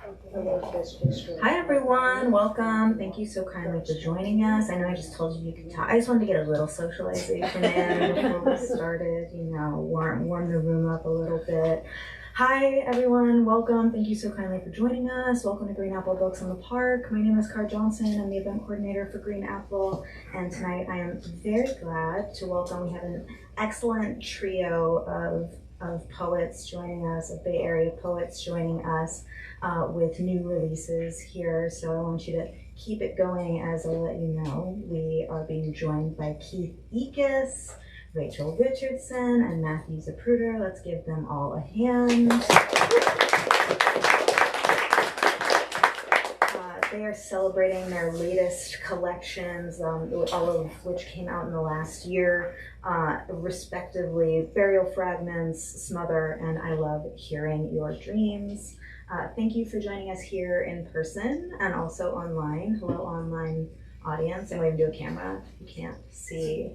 Hi everyone, welcome. Thank you so kindly for joining us. I know I just told you could talk. I just wanted to get a little socialization in before we started, warm the room up a little bit. Hi everyone, welcome. Thank you so kindly for joining us. Welcome to Green Apple Books in the Park. My name is Car Johnson. I'm the event coordinator for Green Apple, and tonight I am very glad to welcome, we have an excellent trio of poets joining us, of Bay Area poets joining us with new releases here. So I want you to keep it going as I let you know. We are being joined by Ekiss, Richardson, and Matthew Zapruder. Let's give them all a hand. They are celebrating their latest collections, all of which came out in the last year, respectively, Burial Fragments, Smother, and I Love Hearing Your Dreams. Thank you for joining us here in person and also online. Hello, online audience. I'm waving to a camera. You can't see.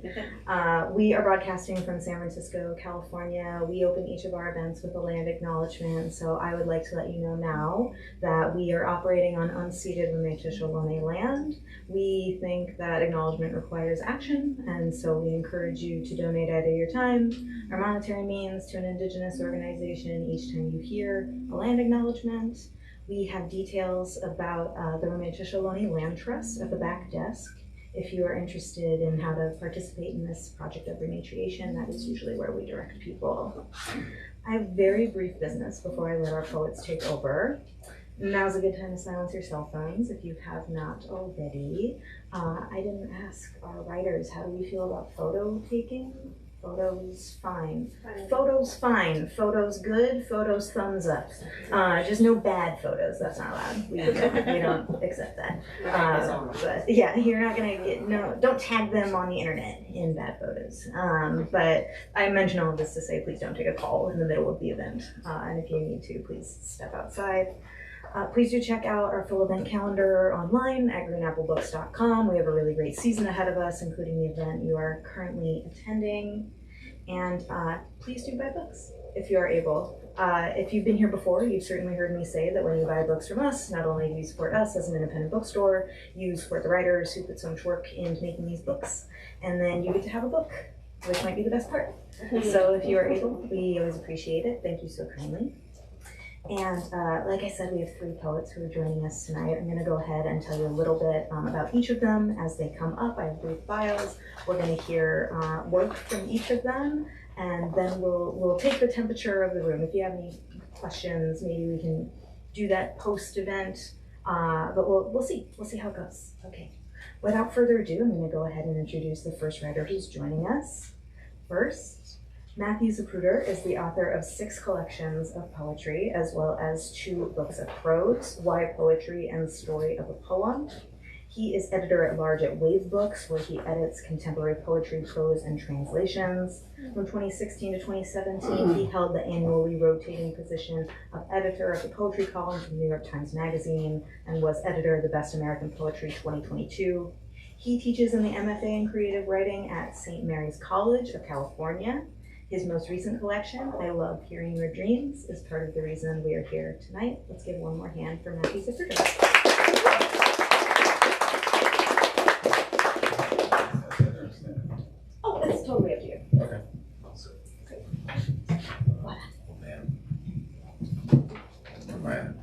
We are broadcasting from San Francisco, California. We open each of our events with a land acknowledgement. So I would like to let you know now that we are operating on unceded Matchush-Ohlone land. We think that acknowledgement requires action, and so we encourage you to donate either your time or monetary means to an Indigenous organization each time you hear a land acknowledgement. We have details about the Matchush-Ohlone Land Trust at the back desk. If you are interested in how to participate in this project of rematriation, that is usually where we direct people. I have very brief business before I let our poets take over. Now's a good time to silence your cell phones if you have not already. I didn't ask our writers, how do we feel about photo taking? Photos fine. Photos fine. Photos good. Photos thumbs up. Just no bad photos. That's not allowed. We don't accept that. But yeah, you're not gonna get Don't tag them on the internet in bad photos. But I mention all of this to say, please don't take a call in the middle of the event. And if you need to, please step outside. Please do check out our full event calendar online at greenapplebooks.com. We have a really great season ahead of us, including the event you are currently attending. And please do buy books if you are able. If you've been here before, you've certainly heard me say that when you buy books from us, not only do you support us as an independent bookstore, you support the writers who put so much work into making these books, and then you get to have a book, which might be the best part. So if you are able, we always appreciate it. Thank you so kindly. And like I said, we have three poets who are joining us tonight. I'm going to go ahead and tell you a little bit about each of them as they come up. I have brief bios. We're going to hear work from each of them, and then we'll take the temperature of the room. If you have any questions, maybe we can do that post-event, but we'll see. We'll see how it goes. Okay. Without further ado, I'm going to go ahead and introduce the first writer who's joining us. First, Matthew Zapruder is the author of 6 collections of poetry, as well as 2 books of prose, Why Poetry and Story of a Poem. He is editor-at-large at Wave Books, where he edits contemporary poetry, prose, and translations. From 2016 to 2017, he held the annually rotating position of editor of the poetry column for the New York Times Magazine and was editor of the Best American Poetry 2022. He teaches in the MFA in Creative Writing at St. Mary's College of California. His most recent collection, I Love Hearing Your Dreams, is part of the reason we are here tonight. Let's give one more hand for Matthew Zapruder. Oh, it's totally up to you. Okay. What? Oh man. Am I a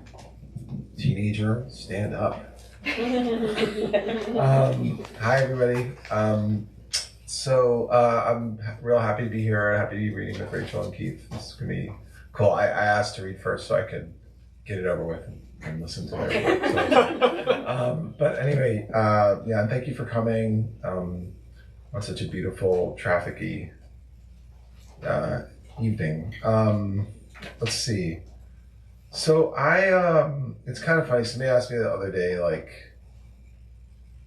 teenager? Stand up. Hi everybody. I'm real happy to be here. Happy to be reading with Rachel and Keith. This is gonna be cool. I asked to read first so I could get it over with and listen to it. But anyway, yeah, and thank you for coming on such a beautiful traffic-y evening. Let's see. So it's kind of funny. Somebody asked me the other day, like,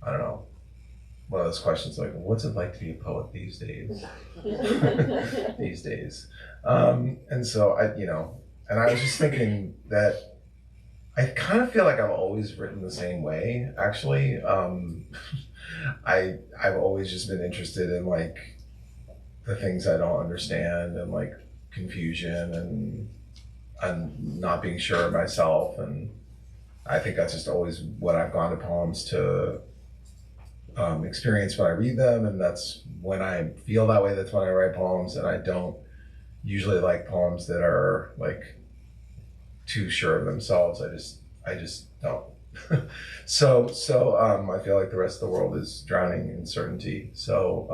I don't know, one of those questions like, what's it like to be a poet these days? And so and I was just thinking that I kind of feel like I've always written the same way, actually. I've always just been interested in like the things I don't understand and like confusion and not being sure of myself and I think that's just always what I've gone to poems to experience when I read them, and that's when I feel that way. That's when I write poems, and I don't usually like poems that are like too sure of themselves. I just don't. So I feel like the rest of the world is drowning in certainty. So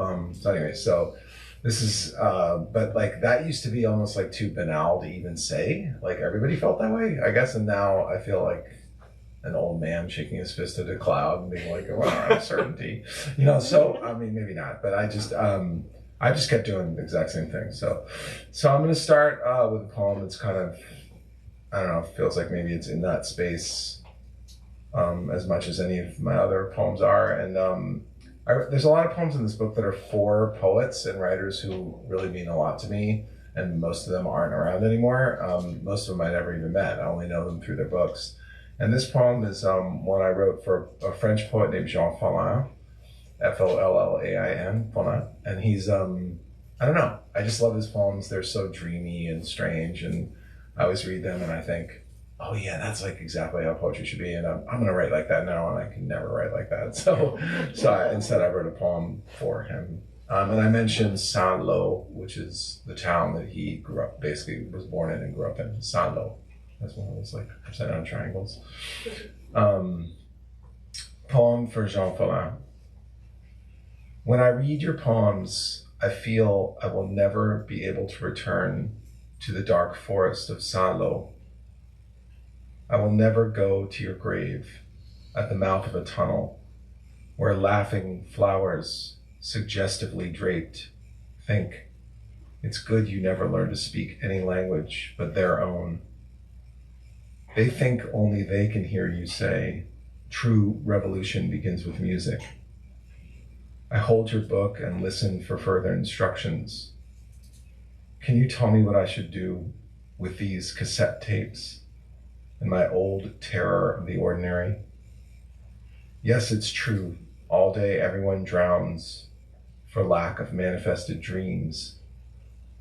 anyway, so this is but like that used to be almost like too banal to even say. Like everybody felt that way, I guess, and now I feel like an old man shaking his fist at a cloud and being like, "Well, uncertainty," you know. So I mean, maybe not, but I just kept doing the exact same thing. So I'm going to start with a poem that's kind of, I don't know, feels like maybe it's in that space as much as any of my other poems are. And there's a lot of poems in this book that are for poets and writers who really mean a lot to me, and most of them aren't around anymore. Most of them I never even met. I only know them through their books. And this poem is one I wrote for a French poet named Jean Follain, Follain, Follain. And he's, I don't know, I just love his poems. They're so dreamy and strange, and I always read them and I think, oh yeah, that's like exactly how poetry should be, and I'm gonna write like that now, and I can never write like that. So instead I wrote a poem for him. And I mentioned Saint-Lô, which is the town that he grew up, basically was born in and grew up in, Saint-Lô. That's one of those like upside down triangles. Poem for Jean Follain. When I read your poems, I feel I will never be able to return to the dark forest of Saint-Lô. I will never go to your grave at the mouth of a tunnel where laughing flowers suggestively draped think, it's good you never learn to speak any language but their own. They think only they can hear you say, true revolution begins with music. I hold your book and listen for further instructions. Can you tell me what I should do with these cassette tapes and my old terror of the ordinary? Yes, it's true. All day everyone drowns for lack of manifested dreams,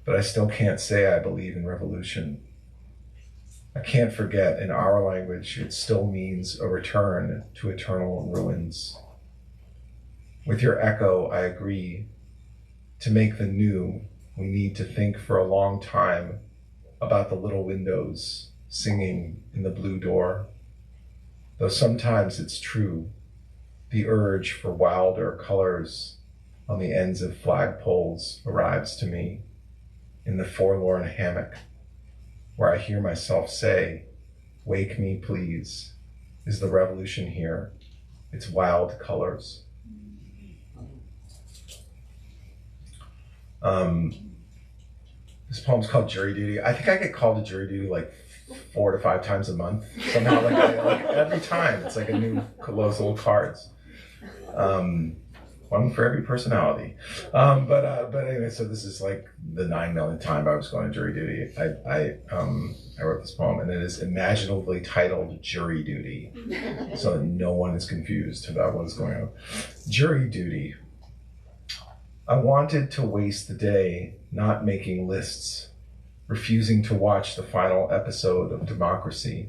but I still can't say I believe in revolution. I can't forget in our language it still means a return to eternal ruins. With your echo, I agree. To make the new, we need to think for a long time about the little windows singing in the blue door. Though sometimes it's true, the urge for wilder colors on the ends of flagpoles arrives to me in the forlorn hammock, where I hear myself say, wake me please, is the revolution here, its wild colors. This poem's called Jury Duty. I think I get called to jury duty like 4 to 5 times a month. Somehow, like every time, it's like a new those little cards. One for every personality. But anyway, so this is like the 9 millionth time I was going to jury duty. I wrote this poem, and it is imaginatively titled Jury Duty, so that no one is confused about what is going on. Jury duty. I wanted to waste the day not making lists, refusing to watch the final episode of Democracy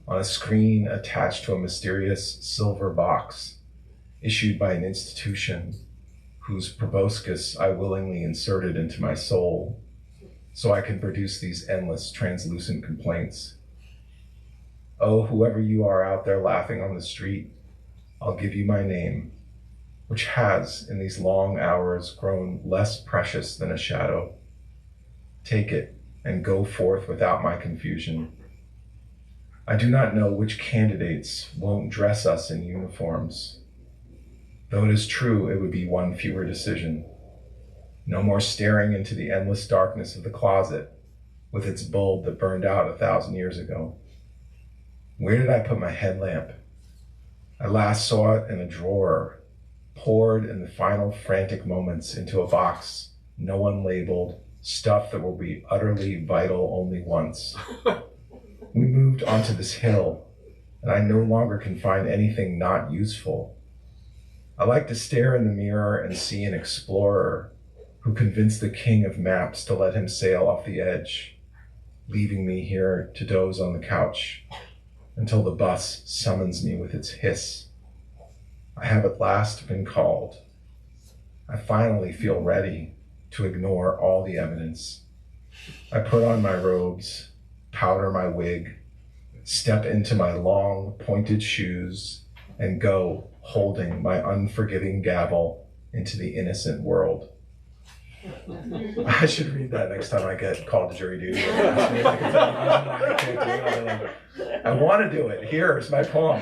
on a screen attached to a mysterious silver box issued by an institution whose proboscis I willingly inserted into my soul so I can produce these endless translucent complaints. Oh, whoever you are out there laughing on the street, I'll give you my name, which has, in these long hours, grown less precious than a shadow. Take it and go forth without my confusion. I do not know which candidates won't dress us in uniforms. Though it is true, it would be one fewer decision. No more staring into the endless darkness of the closet with its bulb that burned out 1,000 years ago. Where did I put my headlamp? I last saw it in a drawer, poured in the final frantic moments into a box, no one labeled, stuff that will be utterly vital only once. We moved onto this hill, and I no longer can find anything not useful. I like to stare in the mirror and see an explorer who convinced the king of maps to let him sail off the edge, leaving me here to doze on the couch. until the bus summons me with its hiss. I have at last been called. I finally feel ready to ignore all the evidence. I put on my robes, powder my wig, step into my long, pointed shoes, and go, holding my unforgiving gavel, into the innocent world. I should read that next time I get called to jury duty. I want to do it. Here's my poem.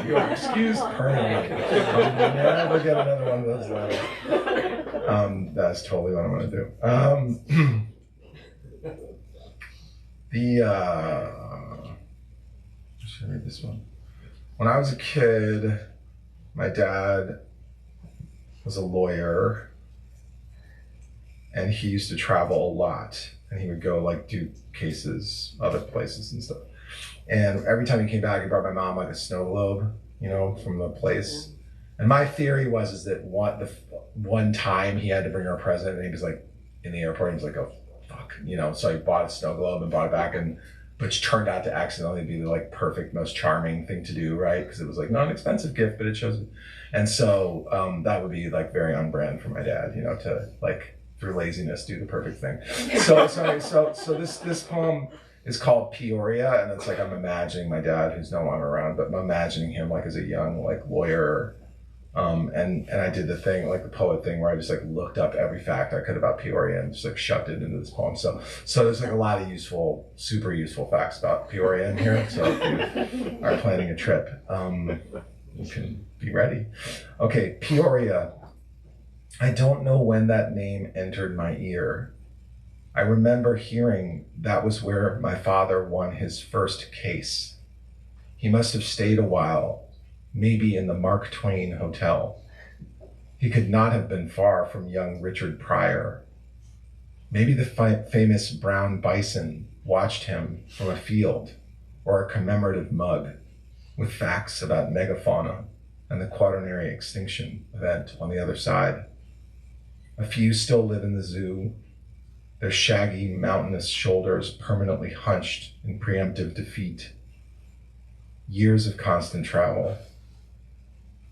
You are excused permanently. I'll never get another one of those letters. That's totally what I'm going to do. Should I read this one? When I was a kid, my dad was a lawyer, and he used to travel a lot, and he would go like do cases other places and stuff. And every time he came back, he brought my mom like a snow globe, you know, from the place. And my theory is that one time he had to bring her a present, and he was like in the airport, and he was like, oh fuck, you know. So he bought a snow globe and brought it back, but it turned out to accidentally be the like perfect, most charming thing to do, right? Because it was like not an expensive gift, but it shows. And so that would be like very on brand for my dad, you know, to like through laziness do the perfect thing. So this poem is called Peoria, and it's like I'm imagining my dad, who's no longer around, but I'm imagining him like as a young like lawyer. And I did the thing, like the poet thing, where I just like looked up every fact I could about Peoria and just like shoved it into this poem. So there's like a lot of super useful facts about Peoria in here. So if you are planning a trip, you can be ready. Okay, Peoria. I don't know when that name entered my ear. I remember hearing that was where my father won his first case. He must have stayed a while, maybe in the Mark Twain Hotel. He could not have been far from young Richard Pryor. Maybe the famous brown bison watched him from a field, or a commemorative mug with facts about megafauna and the quaternary extinction event on the other side. A few still live in the zoo, their shaggy, mountainous shoulders permanently hunched in preemptive defeat. Years of constant travel.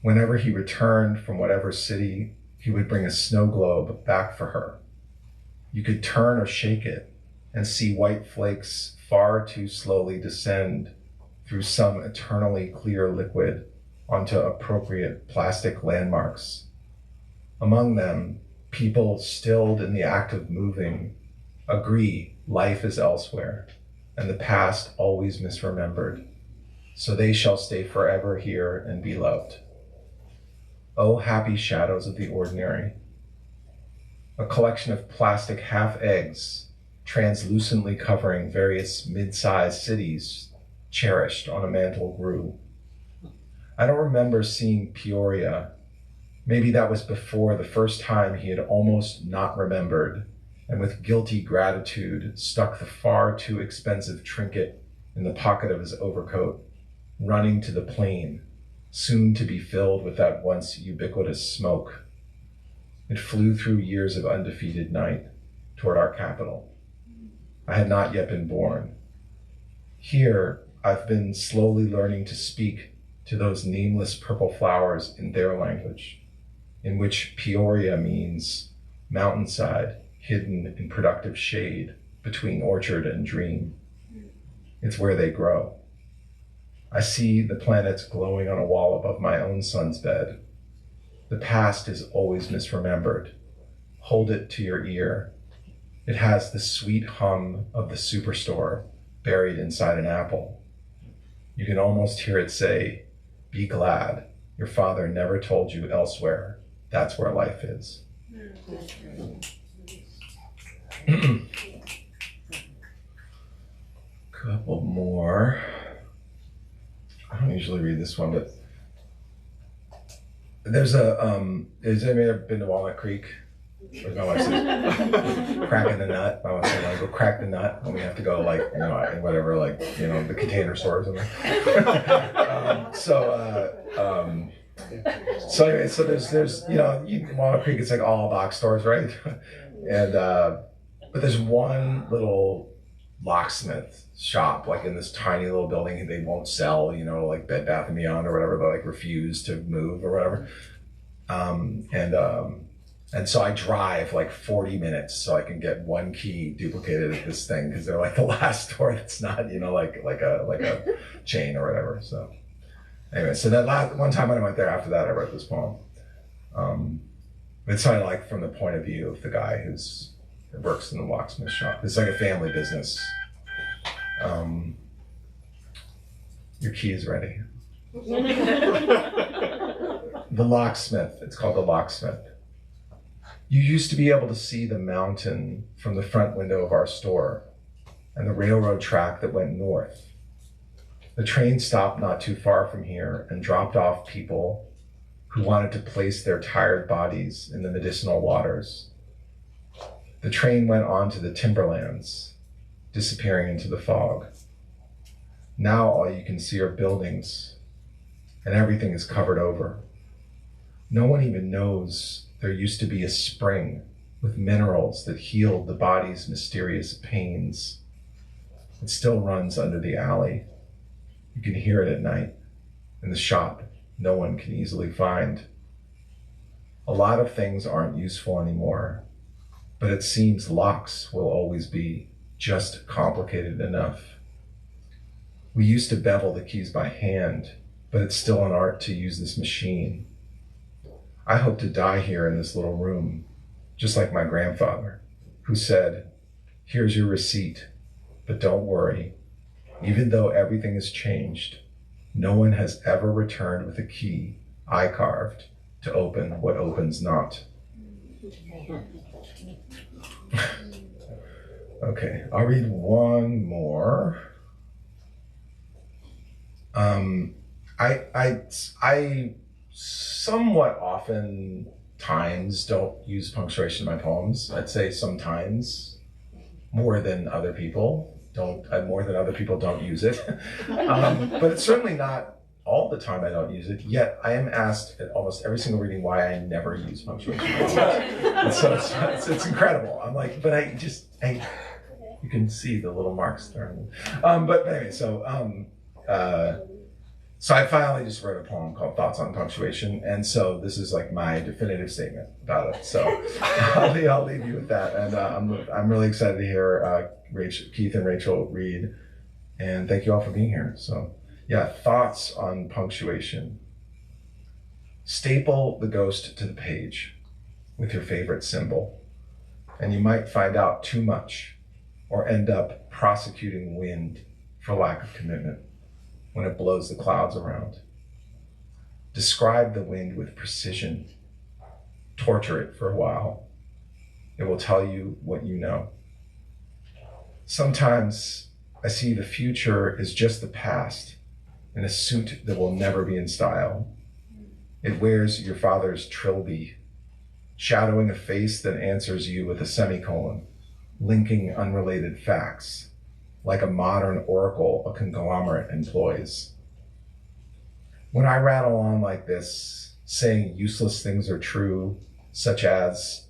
Whenever he returned from whatever city, he would bring a snow globe back for her. You could turn or shake it and see white flakes far too slowly descend through some eternally clear liquid onto appropriate plastic landmarks. Among them, people stilled in the act of moving agree life is elsewhere and the past always misremembered, so they shall stay forever here and be loved. Oh, happy shadows of the ordinary. A collection of plastic half-eggs, translucently covering various mid-sized cities, cherished on a mantle grew. I don't remember seeing Peoria. Maybe that was before the first time he had almost not remembered, and with guilty gratitude stuck the far too expensive trinket in the pocket of his overcoat, running to the plane, soon to be filled with that once ubiquitous smoke. It flew through years of undefeated night toward our capital. I had not yet been born. Here, I've been slowly learning to speak to those nameless purple flowers in their language, in which Peoria means mountainside hidden in productive shade between orchard and dream. It's where they grow. I see the planets glowing on a wall above my own son's bed. The past is always misremembered. Hold it to your ear. It has the sweet hum of the superstore buried inside an apple. You can almost hear it say, "Be glad, your father never told you elsewhere. That's where life is." Couple more. I don't usually read this one, but there's a, has anybody ever been to Walnut Creek? Or my wife says, cracking the nut. My wife says, I go crack the nut when we have to go, like, you know, whatever, like, you know, the Container Store or something. So anyway, so there's, you know, Walnut Creek, it's like all box stores, right? And, but there's one little locksmith shop, like in this tiny little building they won't sell, you know, like Bed Bath & Beyond or whatever, they like refuse to move or whatever. And so I drive like 40 minutes so I can get one key duplicated at this thing, because they're like the last store that's not, you know, like a chain or whatever. So anyway, so that one time when I went there, after that I wrote this poem. It's kind of like from the point of view of the guy who works in the locksmith shop. It's like a family business. Your key is ready. The locksmith, it's called the locksmith. You used to be able to see the mountain from the front window of our store and the railroad track that went north. The train stopped not too far from here and dropped off people who wanted to place their tired bodies in the medicinal waters. The train went on to the timberlands, disappearing into the fog. Now all you can see are buildings, and everything is covered over. No one even knows there used to be a spring with minerals that healed the body's mysterious pains. It still runs under the alley. You can hear it at night. In the shop, no one can easily find. A lot of things aren't useful anymore, but it seems locks will always be just complicated enough. We used to bevel the keys by hand, but it's still an art to use this machine. I hope to die here in this little room, just like my grandfather, who said, "Here's your receipt, but don't worry. Even though everything has changed, no one has ever returned with a key I carved to open what opens not." Okay, I'll read one more. I somewhat often times don't use punctuation in my poems. I'd say sometimes more than other people don't use it. But it's certainly not all the time I don't use it, yet I am asked at almost every single reading why I never use punctuation. And so it's incredible. I'm like, but you can see the little marks there. But anyway, so I finally just wrote a poem called Thoughts on Punctuation, and so this is like my definitive statement about it. So I'll leave you with that, and I'm really excited to hear Keith and Rachel read, and thank you all for being here. So yeah, thoughts on punctuation. Staple the ghost to the page with your favorite symbol, and you might find out too much or end up prosecuting wind for lack of commitment when it blows the clouds around. Describe the wind with precision. Torture it for a while. It will tell you what you know. Sometimes I see the future is just the past in a suit that will never be in style. It wears your father's trilby, shadowing a face that answers you with a semicolon, linking unrelated facts, like a modern oracle a conglomerate employs. When I rattle on like this, saying useless things are true, such as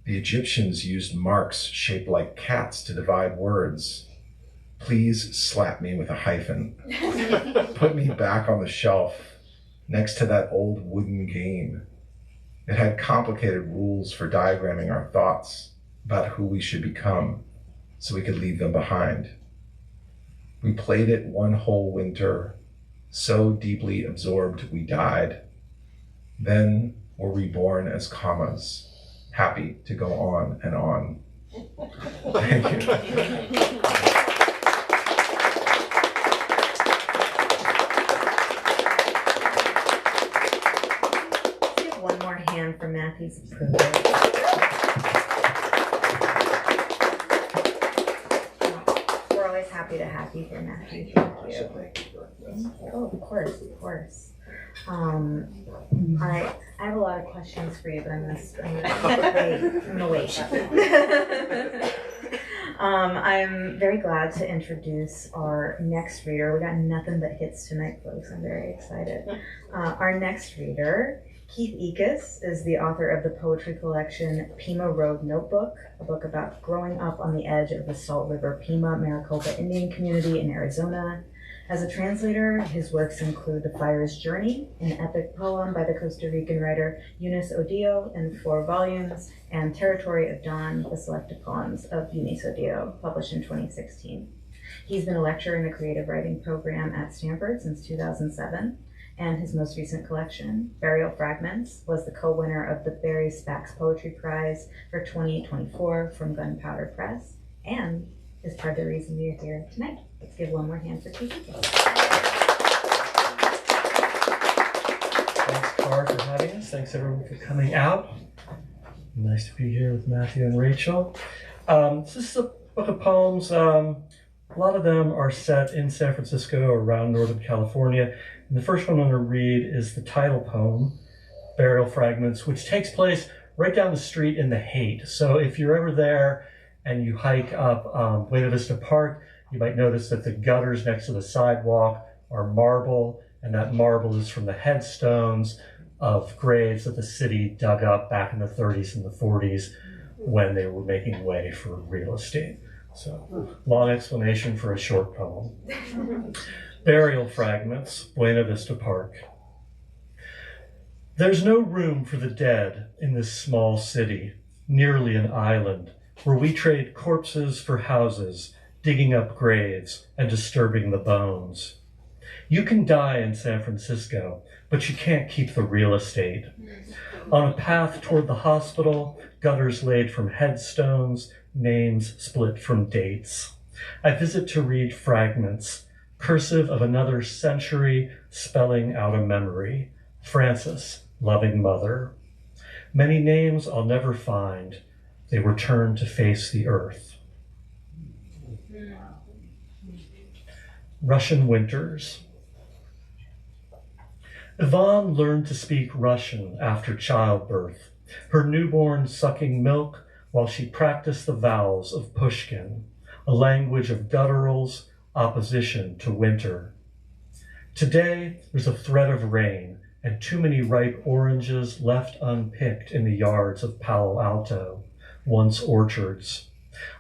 the Egyptians used marks shaped like cats to divide words, please slap me with a hyphen. Put me back on the shelf next to that old wooden game. It had complicated rules for diagramming our thoughts about who we should become so we could leave them behind. We played it one whole winter, so deeply absorbed we died. Then were reborn as commas, happy to go on and on. Thank you. Let's give one more hand for Matthew Zapruder. Happy to have you here, Matthew. Thank you. Oh, of course. I have a lot of questions for you, but I'm gonna wait. I'm very glad to introduce our next reader. We got nothing but hits tonight, folks. I'm very excited. Our next reader, Keith Ekiss, is the author of the poetry collection Pima Road Notebook, a book about growing up on the edge of the Salt River Pima Maricopa Indian community in Arizona. As a translator, his works include The Fire's Journey, an epic poem by the Costa Rican writer Eunice Odio in 4 volumes, and Territory of Dawn, the selected poems of Eunice Odio, published in 2016. He's been a lecturer in the creative writing program at Stanford since 2007, and his most recent collection, Burial Fragments, was the co-winner of the Barry Spacks Poetry Prize for 2024 from Gunpowder Press, and is part of the reason we are here tonight. Let's give one more hand for Keith. Thanks, Cara, for having us. Thanks, everyone, for coming out. Nice to be here with Matthew and Rachel. This is a book of poems. A lot of them are set in San Francisco or around Northern California. And the first one I'm going to read is the title poem, Burial Fragments, which takes place right down the street in the Haight. So if you're ever there and you hike up Buena Vista Park, you might notice that the gutters next to the sidewalk are marble, and that marble is from the headstones of graves that the city dug up back in the 30s and the 40s when they were making way for real estate. So, long explanation for a short poem. Burial Fragments, Buena Vista Park. There's no room for the dead in this small city, nearly an island, where we trade corpses for houses, digging up graves and disturbing the bones. You can die in San Francisco, but you can't keep the real estate. On a path toward the hospital, gutters laid from headstones, names split from dates. I visit to read fragments, cursive of another century, spelling out a memory. Francis, loving mother. Many names I'll never find. They were turned to face the earth. Russian Winters. Yvonne learned to speak Russian after childbirth, her newborn sucking milk while she practiced the vowels of Pushkin, a language of gutturals, opposition to winter. Today, there's a threat of rain and too many ripe oranges left unpicked in the yards of Palo Alto, once orchards.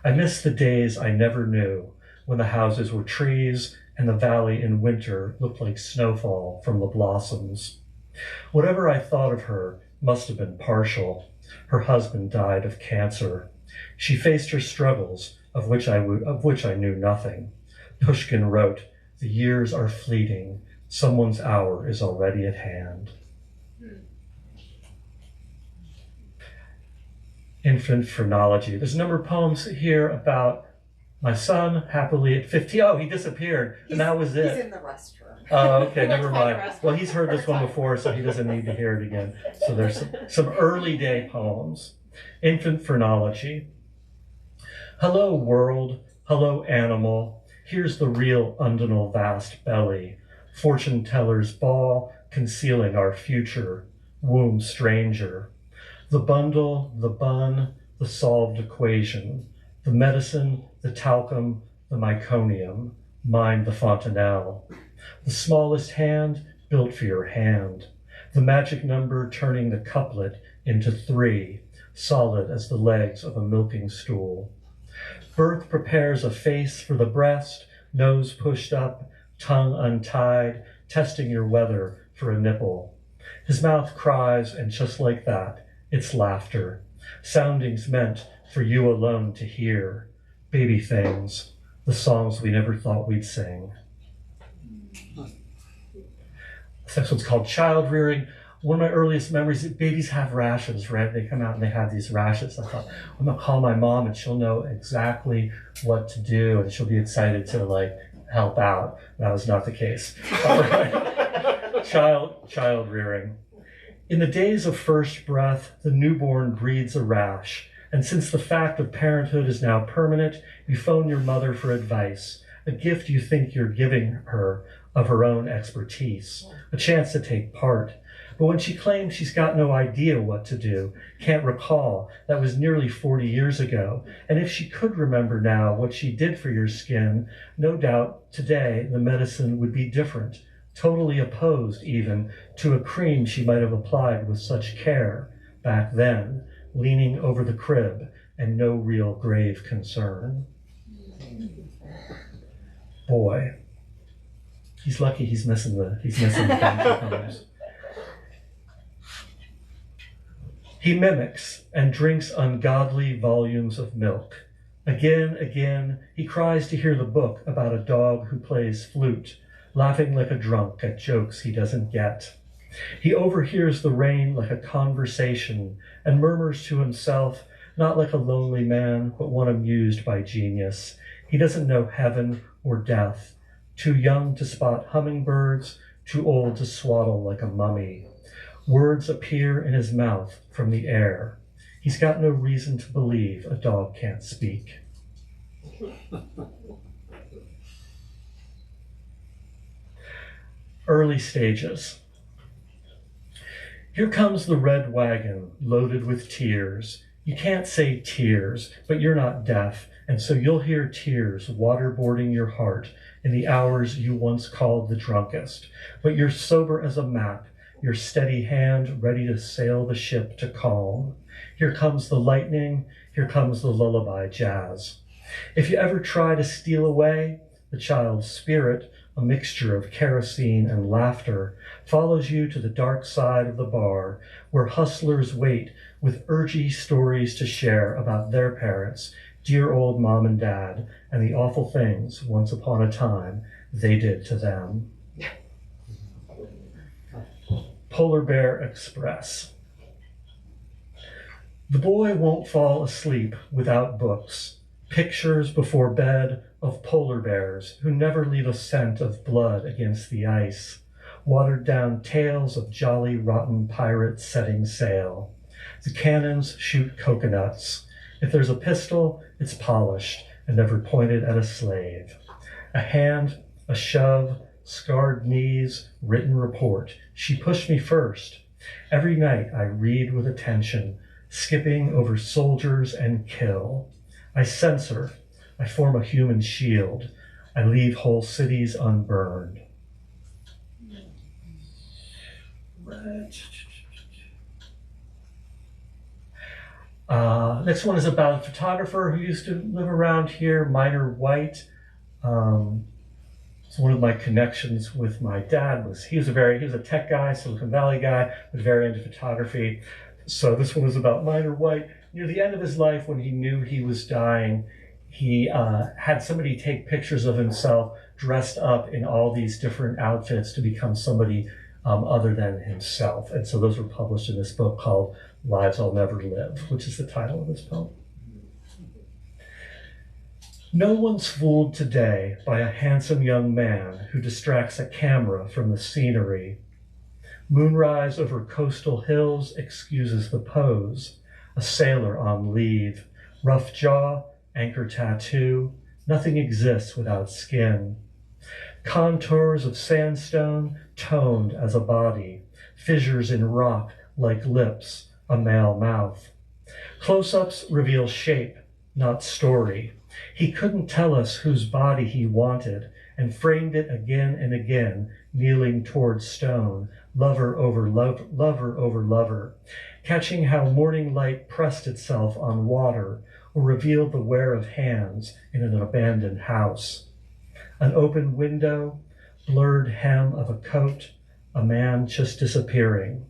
I miss the days I never knew, when the houses were trees and the valley in winter looked like snowfall from the blossoms. Whatever I thought of her must have been partial. Her husband died of cancer. She faced her struggles, of which I knew nothing. Pushkin wrote, "The years are fleeting. Someone's hour is already at hand." Infant phrenology. There's a number of poems here about my son, happily at 50. Oh, he disappeared, and that was it. He's in the restroom. Oh, okay, never mind. Well, he's heard this one before, so he doesn't need to hear it again. So there's some early day poems. Infant phrenology. Hello, world. Hello, animal. Here's the real undinal vast belly. Fortune teller's ball, concealing our future. Womb stranger. The bundle, the bun, the solved equation. The medicine, the talcum, the meconium, mine the fontanelle. The smallest hand built for your hand. The magic number turning the couplet into 3, solid as the legs of a milking stool. Birth prepares a face for the breast, nose pushed up, tongue untied, testing your weather for a nipple. His mouth cries, and just like that, it's laughter. Soundings meant for you alone to hear. Baby things, the songs we never thought we'd sing. This next one's called Child Rearing. One of my earliest memories, babies have rashes, right? They come out and they have these rashes. I thought, I'm gonna call my mom and she'll know exactly what to do and she'll be excited to help out. That was not the case. All right. Child rearing. In the days of first breath, the newborn breeds a rash. And since the fact of parenthood is now permanent, you phone your mother for advice, a gift you think you're giving her of her own expertise, a chance to take part. But when she claims she's got no idea what to do, can't recall, that was nearly 40 years ago, and if she could remember now what she did for your skin, no doubt today the medicine would be different, totally opposed even to a cream she might have applied with such care back then, leaning over the crib and no real grave concern. Boy, he's lucky he's missing the poems. He mimics and drinks ungodly volumes of milk. Again, he cries to hear the book about a dog who plays flute, laughing like a drunk at jokes he doesn't get. He overhears the rain like a conversation and murmurs to himself, not like a lonely man, but one amused by genius. He doesn't know heaven or death, too young to spot hummingbirds, too old to swaddle like a mummy. Words appear in his mouth from the air. He's got no reason to believe a dog can't speak. Early stages. Here comes the red wagon loaded with tears. You can't say tears, but you're not deaf, and so you'll hear tears waterboarding your heart in the hours you once called the drunkest. But you're sober as a map, your steady hand ready to sail the ship to calm. Here comes the lightning, here comes the lullaby jazz. If you ever try to steal away, the child's spirit, a mixture of kerosene and laughter, follows you to the dark side of the bar, where hustlers wait with urgy stories to share about their parents, dear old mom and dad, and the awful things, once upon a time, they did to them. Polar Bear Express. The boy won't fall asleep without books, pictures before bed of polar bears who never leave a scent of blood against the ice, watered down tales of jolly rotten pirates setting sail. The cannons shoot coconuts. If there's a pistol, it's polished and never pointed at a slave. A hand, a shove, scarred knees, written report. She pushed me first. Every night I read with attention, skipping over soldiers and kill. I censor. I form a human shield. I leave whole cities unburned. Next one is about a photographer who used to live around here, Minor White. So one of my connections with my dad was he was a tech guy, Silicon Valley guy, but very into photography. So this one was about Minor White. Near the end of his life, when he knew he was dying, he had somebody take pictures of himself dressed up in all these different outfits to become somebody other than himself. And so those were published in this book called Lives I'll Never Live, which is the title of this poem. No one's fooled today by a handsome young man who distracts a camera from the scenery. Moonrise over coastal hills excuses the pose. A sailor on leave, rough jaw, anchor tattoo, nothing exists without skin. Contours of sandstone toned as a body, fissures in rock like lips, a male mouth. Close-ups reveal shape, not story. He couldn't tell us whose body he wanted and framed it again and again, kneeling toward stone, lover over lover, catching how morning light pressed itself on water or revealed the wear of hands in an abandoned house. An open window, blurred hem of a coat, a man just disappearing.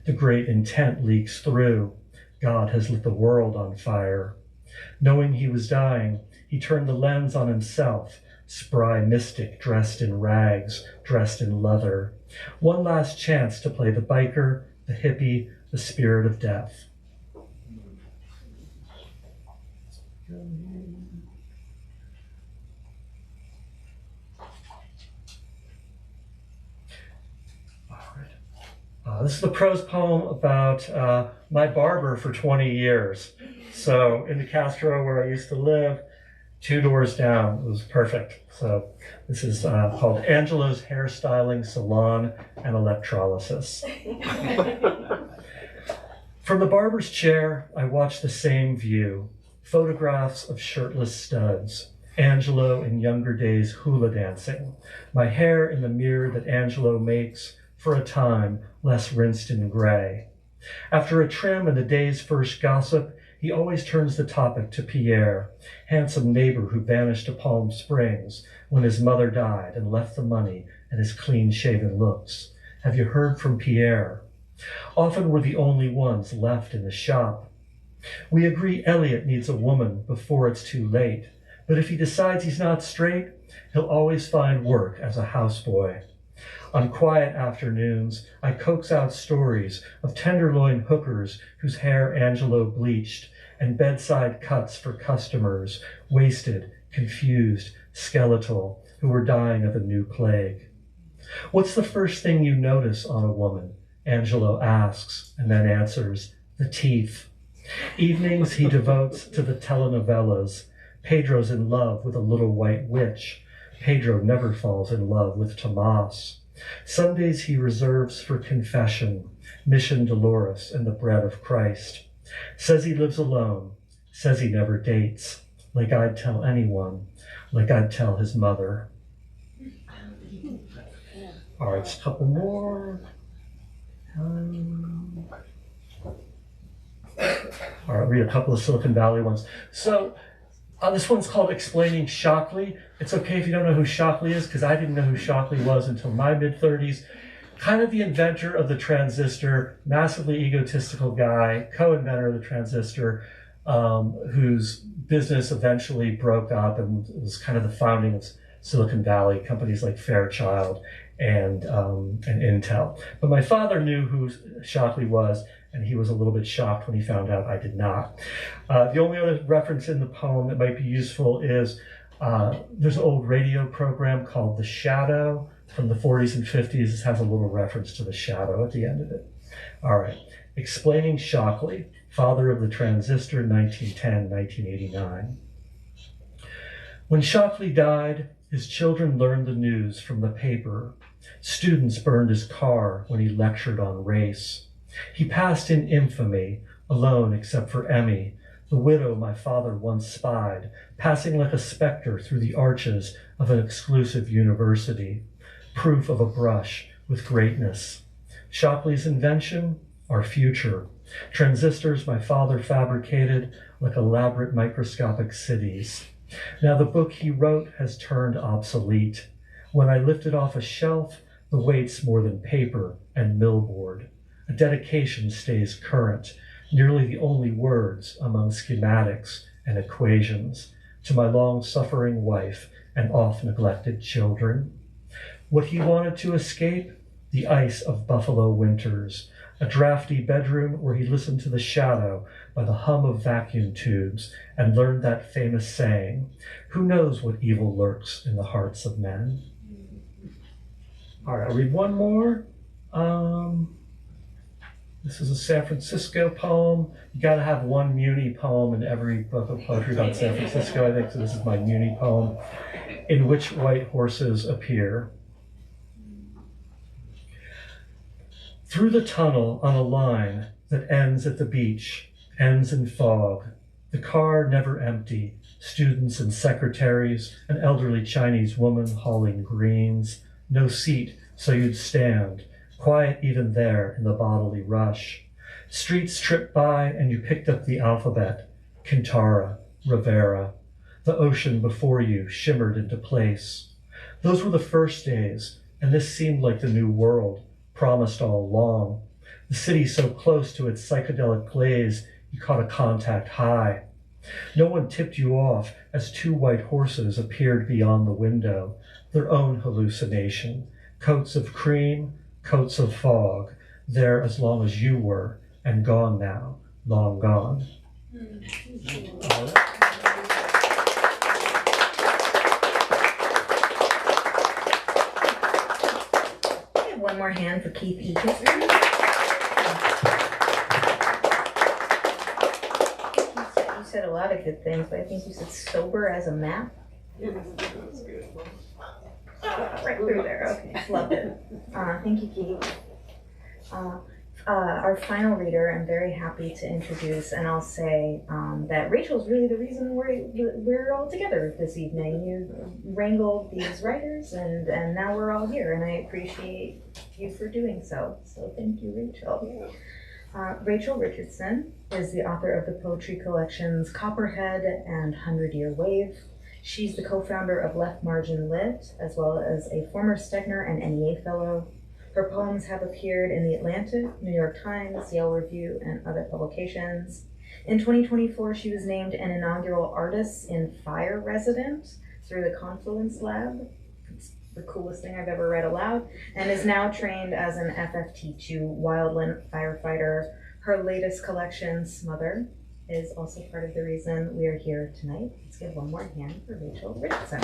The great intent leaks through. God has lit the world on fire. Knowing he was dying, he turned the lens on himself, spry mystic dressed in rags, dressed in leather. One last chance to play the biker, the hippie, the spirit of death. This is the prose poem about my barber for 20 years. So in the Castro where I used to live, 2 doors down. It was perfect. So this is called Angelo's Hairstyling Salon and Electrolysis. From the barber's chair, I watch the same view. Photographs of shirtless studs. Angelo in younger days hula dancing. My hair in the mirror that Angelo makes, for a time, less rinsed in gray. After a trim and the day's first gossip, he always turns the topic to Pierre, handsome neighbor who vanished to Palm Springs when his mother died and left the money and his clean-shaven looks. Have you heard from Pierre? Often we're the only ones left in the shop. We agree Elliot needs a woman before it's too late, but if he decides he's not straight, he'll always find work as a houseboy. On quiet afternoons, I coax out stories of tenderloin hookers whose hair Angelo bleached and bedside cuts for customers, wasted, confused, skeletal, who were dying of a new plague. What's the first thing you notice on a woman? Angelo asks and then answers, the teeth. Evenings he devotes to the telenovelas. Pedro's in love with a little white witch. Pedro never falls in love with Tomas. Sundays he reserves for confession, Mission Dolores and the bread of Christ. Says he lives alone, says he never dates, like I'd tell anyone, like I'd tell his mother. All right, just a couple more. All right, read a couple of Silicon Valley ones. So this one's called Explaining Shockley. It's okay if you don't know who Shockley is, because I didn't know who Shockley was until my mid-30s. Kind of the inventor of the transistor, massively egotistical guy, co-inventor of the transistor, whose business eventually broke up and was kind of the founding of Silicon Valley, companies like Fairchild and Intel. But my father knew who Shockley was, and he was a little bit shocked when he found out I did not. The only other reference in the poem that might be useful is there's an old radio program called The Shadow from the 40s and 50s. This has a little reference to the shadow at the end of it. All right, Explaining Shockley, father of the transistor, 1910-1989. When Shockley died, his children learned the news from the paper. Students burned his car when he lectured on race. He passed in infamy, alone except for Emmy, the widow my father once spied, passing like a specter through the arches of an exclusive university, proof of a brush with greatness. Shockley's invention, our future. Transistors my father fabricated like elaborate microscopic cities. Now the book he wrote has turned obsolete. When I lift it off a shelf, the weight's more than paper and millboard. A dedication stays current, nearly the only words among schematics and equations, to my long-suffering wife and oft-neglected children. What he wanted to escape? The ice of Buffalo winters, a drafty bedroom where he listened to the shadow by the hum of vacuum tubes and learned that famous saying, who knows what evil lurks in the hearts of men? All right, I'll read one more. This is a San Francisco poem. You gotta have one Muni poem in every book of poetry about San Francisco, I think, so this is my Muni poem. In which white horses appear. Through the tunnel on a line that ends at the beach, ends in fog, the car never empty, students and secretaries, an elderly Chinese woman hauling greens, no seat, so you'd stand, quiet even there in the bodily rush. Streets tripped by and you picked up the alphabet, Kintara, Rivera. The ocean before you shimmered into place. Those were the first days, and this seemed like the new world, promised all along. The city so close to its psychedelic glaze, you caught a contact high. No one tipped you off as 2 white horses appeared beyond the window, their own hallucination, coats of cream, coats of fog, there as long as you were, and gone now, long gone. One more hand for Keith Ekiss. You said a lot of good things, but I think you said sober as a map. That's good. Right through there. Okay, loved it. Thank you, Keith. Our final reader, I'm very happy to introduce, and I'll say that Rachel's really the reason we're all together this evening. You wrangled these writers, and now we're all here, and I appreciate you for doing so. So thank you, Rachel. Rachel Richardson is the author of the poetry collections Copperhead and 100-Year Wave. She's the co-founder of Left Margin Lit, as well as a former Stegner and NEA fellow. Her poems have appeared in The Atlantic, New York Times, Yale Review, and other publications. In 2024, she was named an inaugural Artist in Fire resident through the Confluence Lab. It's the coolest thing I've ever read aloud, and is now trained as an FFT2 wildland firefighter. Her latest collection, Smother, is also part of the reason we are here tonight. Let's give one more hand for Rachel Richardson.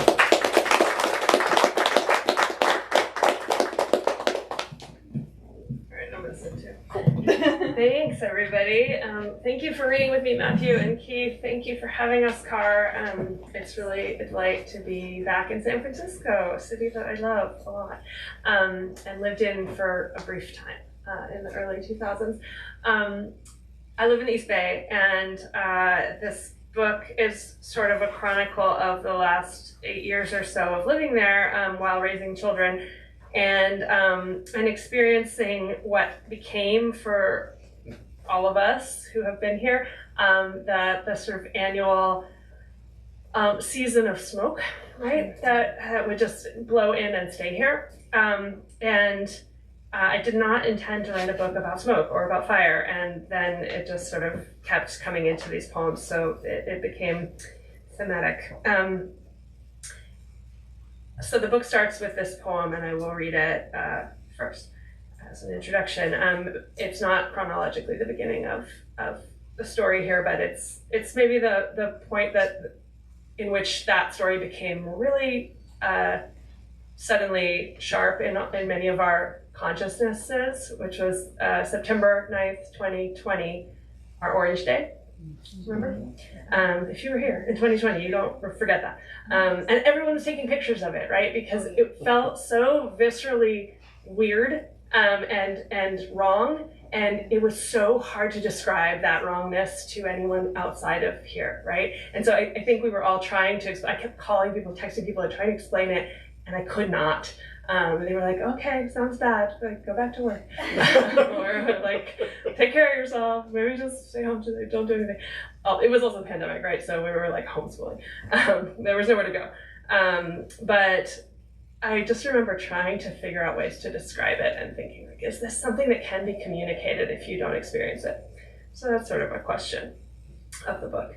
Thanks, everybody. Thank you for reading with me, Matthew and Keith. Thank you for having us, Car. It's really a delight to be back in San Francisco, a city that I love a lot, and lived in for a brief time in the early 2000s. I live in the East Bay, and this book is sort of a chronicle of the last 8 years or so of living there while raising children. And experiencing what became for all of us who have been here, the sort of annual season of smoke, right? That would just blow in and stay here. I did not intend to write a book about smoke or about fire, and then it just sort of kept coming into these poems, so it became thematic. So the book starts with this poem, and I will read it first as an introduction. It's not chronologically the beginning of the story here, but it's maybe the point that in which that story became really suddenly sharp in many of our consciousnesses, which was September 9th, 2020, our Orange Day. Remember? If you were here in 2020, you don't forget that. And everyone was taking pictures of it, right? Because it felt so viscerally weird and wrong. And it was so hard to describe that wrongness to anyone outside of here, right? And so I think we were all trying to, I kept calling people, texting people, and trying to explain it, and I could not. They were like, okay, sounds bad, like, go back to work. Or like, take care of yourself, maybe just stay home today, don't do anything. It was also the pandemic, right? So we were like homeschooling. There was nowhere to go. But I just remember trying to figure out ways to describe it and thinking, like, is this something that can be communicated if you don't experience it? So that's sort of a question of the book.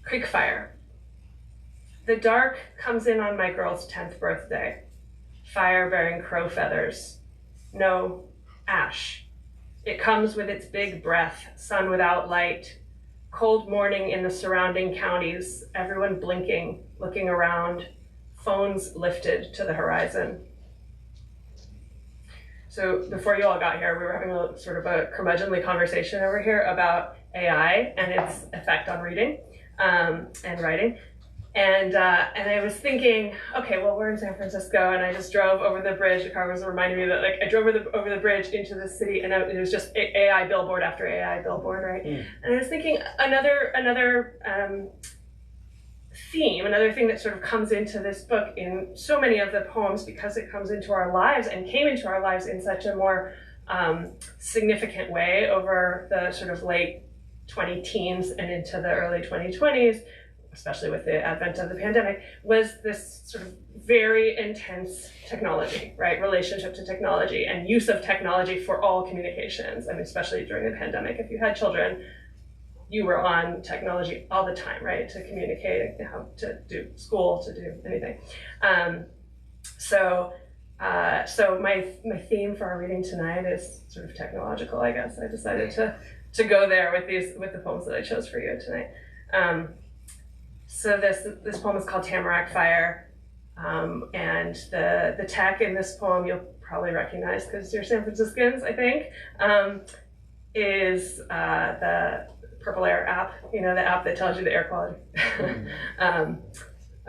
Creek fire. The dark comes in on my girl's 10th birthday. Fire bearing crow feathers. No, ash. It comes with its big breath, sun without light. Cold morning in the surrounding counties, everyone blinking, looking around, phones lifted to the horizon. So before you all got here, we were having a sort of a curmudgeonly conversation over here about AI and its effect on reading and writing. And I was thinking, okay, well, we're in San Francisco, and I just drove over the bridge. The car was reminding me that, like, I drove over the bridge into the city, and it was just AI billboard after AI billboard, right? Mm. And I was thinking another theme, another thing that sort of comes into this book in so many of the poems, because it comes into our lives and came into our lives in such a more significant way over the sort of late 20-teens and into the early 2020s, especially with the advent of the pandemic, was this sort of very intense technology, right? Relationship to technology and use of technology for all communications. I mean, especially during the pandemic, if you had children, you were on technology all the time, right? To communicate, how to do school, to do anything. So my theme for our reading tonight is sort of technological, I guess. I decided to go there with the poems that I chose for you tonight. So this poem is called Tamarack Fire, and the tech in this poem you'll probably recognize because you're San Franciscans, I think, is the Purple Air app, the app that tells you the air quality.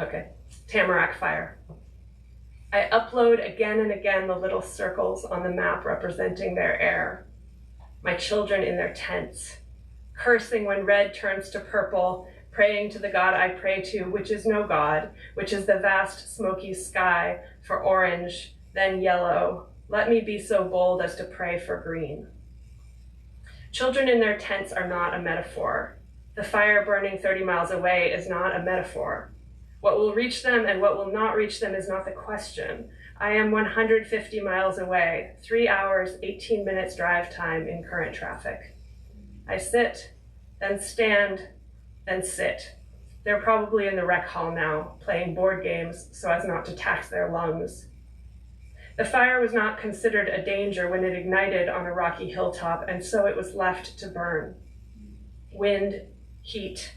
Okay, Tamarack Fire. I upload again and again the little circles on the map representing their air. My children in their tents, cursing when red turns to purple, praying to the God I pray to, which is no God, which is the vast smoky sky, for orange, then yellow. Let me be so bold as to pray for green. Children in their tents are not a metaphor. The fire burning 30 miles away is not a metaphor. What will reach them and what will not reach them is not the question. I am 150 miles away, 3 hours, 18 minutes drive time in current traffic. I sit, then stand, then sit. They're probably in the rec hall now, playing board games so as not to tax their lungs. The fire was not considered a danger when it ignited on a rocky hilltop, and so it was left to burn. Wind, heat,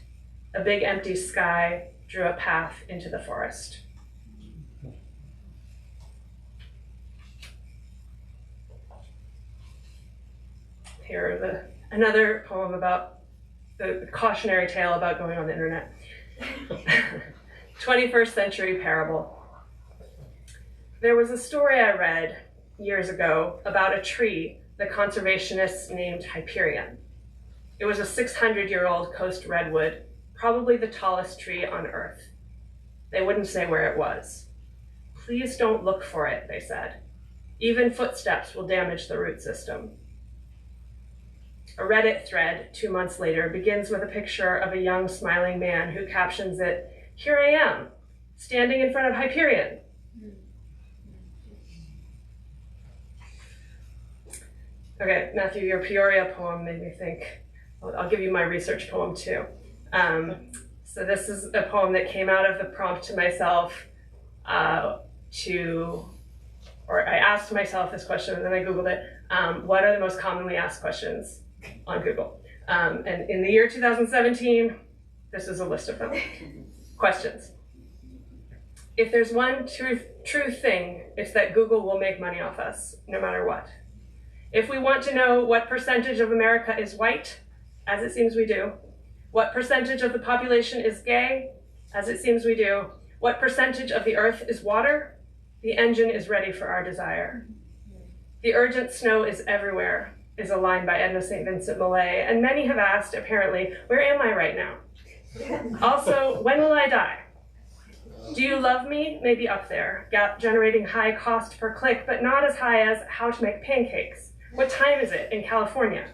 a big empty sky drew a path into the forest. Here another poem about the cautionary tale about going on the internet. 21st century parable. There was a story I read years ago about a tree the conservationists named Hyperion. It was a 600-year-old coast redwood, probably the tallest tree on Earth. They wouldn't say where it was. Please don't look for it, they said. Even footsteps will damage the root system. A Reddit thread 2 months later begins with a picture of a young smiling man who captions it, "Here I am, standing in front of Hyperion." Okay, Matthew, your Peoria poem made me think. I'll give you my research poem too. So this is a poem that came out of the prompt to myself I asked myself this question and then I Googled it. What are the most commonly asked questions on Google? And in the year 2017, this is a list of them. Questions. If there's one true thing, it's that Google will make money off us, no matter what. If we want to know what percentage of America is white, as it seems we do, what percentage of the population is gay, as it seems we do, what percentage of the earth is water, the engine is ready for our desire. The urgent snow is everywhere, is a line by Edna St. Vincent Millay, and many have asked, apparently, where am I right now? Also, when will I die? Do you love me? Maybe up there, generating high cost per click, but not as high as how to make pancakes. What time is it in California?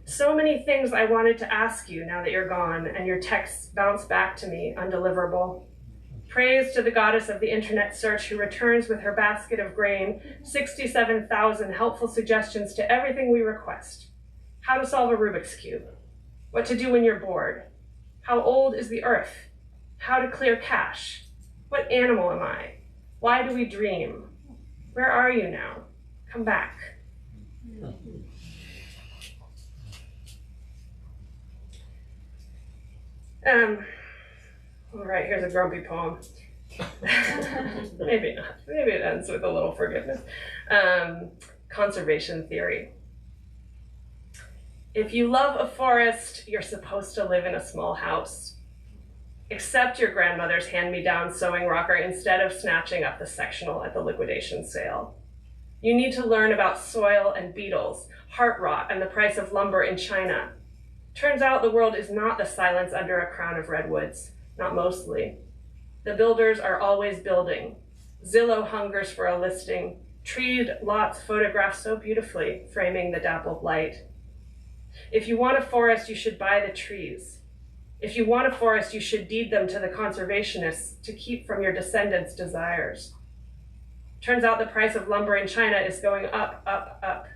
So many things I wanted to ask you now that you're gone, and your texts bounce back to me, undeliverable. Praise to the goddess of the internet search who returns with her basket of grain, 67,000 helpful suggestions to everything we request. How to solve a Rubik's Cube. What to do when you're bored. How old is the earth? How to clear cache. What animal am I? Why do we dream? Where are you now? Come back. All right, here's a grumpy poem. Maybe not. Maybe it ends with a little forgiveness. Conservation theory. If you love a forest, you're supposed to live in a small house. Accept your grandmother's hand-me-down sewing rocker instead of snatching up the sectional at the liquidation sale. You need to learn about soil and beetles, heart rot, and the price of lumber in China. Turns out the world is not the silence under a crown of redwoods, not mostly. The builders are always building. Zillow hungers for a listing. Treed lots photographed so beautifully, framing the dappled light. If you want a forest, you should buy the trees. If you want a forest, you should deed them to the conservationists to keep from your descendants' desires. Turns out the price of lumber in China is going up, up, up.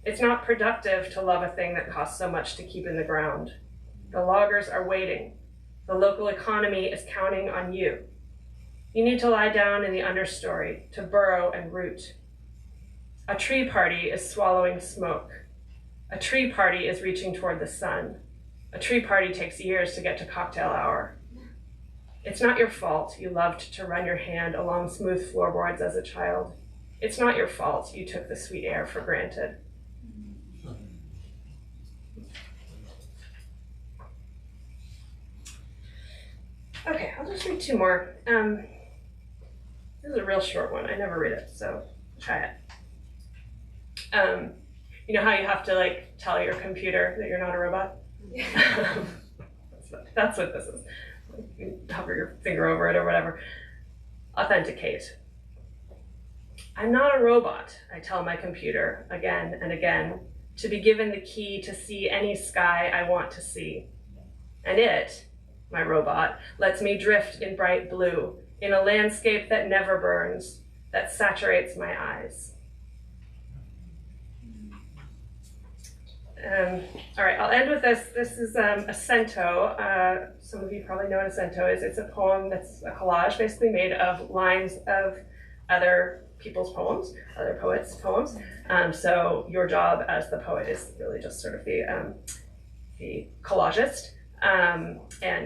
It's not productive to love a thing that costs so much to keep in the ground. The loggers are waiting. The local economy is counting on you. You need to lie down in the understory, to burrow and root. A tree party is swallowing smoke. A tree party is reaching toward the sun. A tree party takes years to get to cocktail hour. It's not your fault you loved to run your hand along smooth floorboards as a child. It's not your fault you took the sweet air for granted. Okay, I'll just read two more. This is a real short one. I never read it, so try it. You know how you have to like tell your computer that you're not a robot? That's what this is. You hover your finger over it or whatever. Authenticate. I'm not a robot, I tell my computer again and again, to be given the key to see any sky I want to see. And it, my robot, lets me drift in bright blue, in a landscape that never burns, that saturates my eyes. All right, I'll end with this. This is a cento. Some of you probably know what a cento is. It's a poem that's a collage basically made of lines of other people's poems, other poets' poems. So your job as the poet is really just sort of the collagist and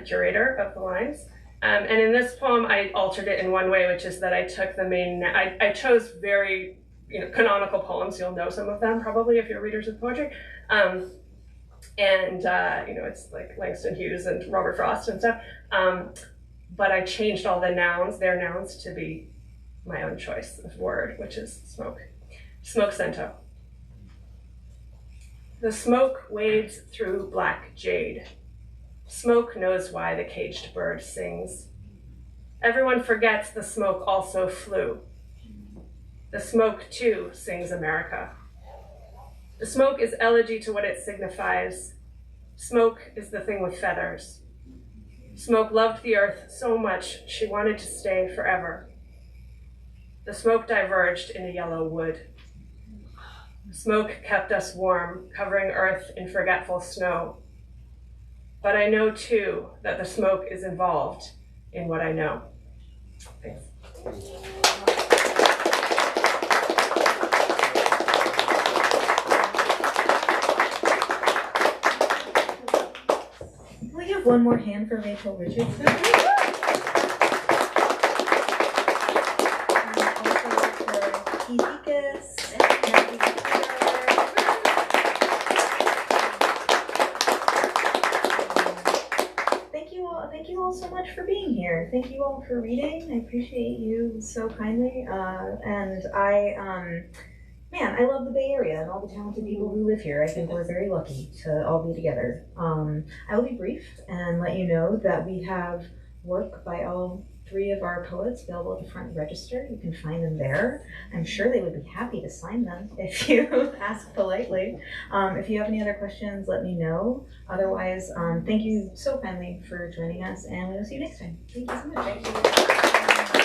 curator of the lines. And in this poem, I altered it in one way, which is that I took the main, I chose very canonical poems. You'll know some of them probably if you're readers of poetry. It's like Langston Hughes and Robert Frost and stuff. But I changed all the nouns, their nouns, to be my own choice of word, which is smoke. Smoke cento. The smoke wades through black jade. Smoke knows why the caged bird sings. Everyone forgets the smoke also flew. The smoke, too, sings America. The smoke is elegy to what it signifies. Smoke is the thing with feathers. Smoke loved the earth so much she wanted to stay forever. The smoke diverged in a yellow wood. Smoke kept us warm, covering earth in forgetful snow. But I know, too, that the smoke is involved in what I know. Thanks. We have one more hand for Rachel Richardson. And also for Keith Ekiss, Matthew Zapruder. Thank you all so much for being here. Thank you all for reading. I appreciate you so kindly. I love the Bay Area and all the talented people who live here. I think we're very lucky to all be together. I will be brief and let you know that we have work by all three of our poets available at the front register. You can find them there. I'm sure they would be happy to sign them if you ask politely. If you have any other questions, let me know. Otherwise, thank you so kindly for joining us, and we'll see you next time. Thank you so much.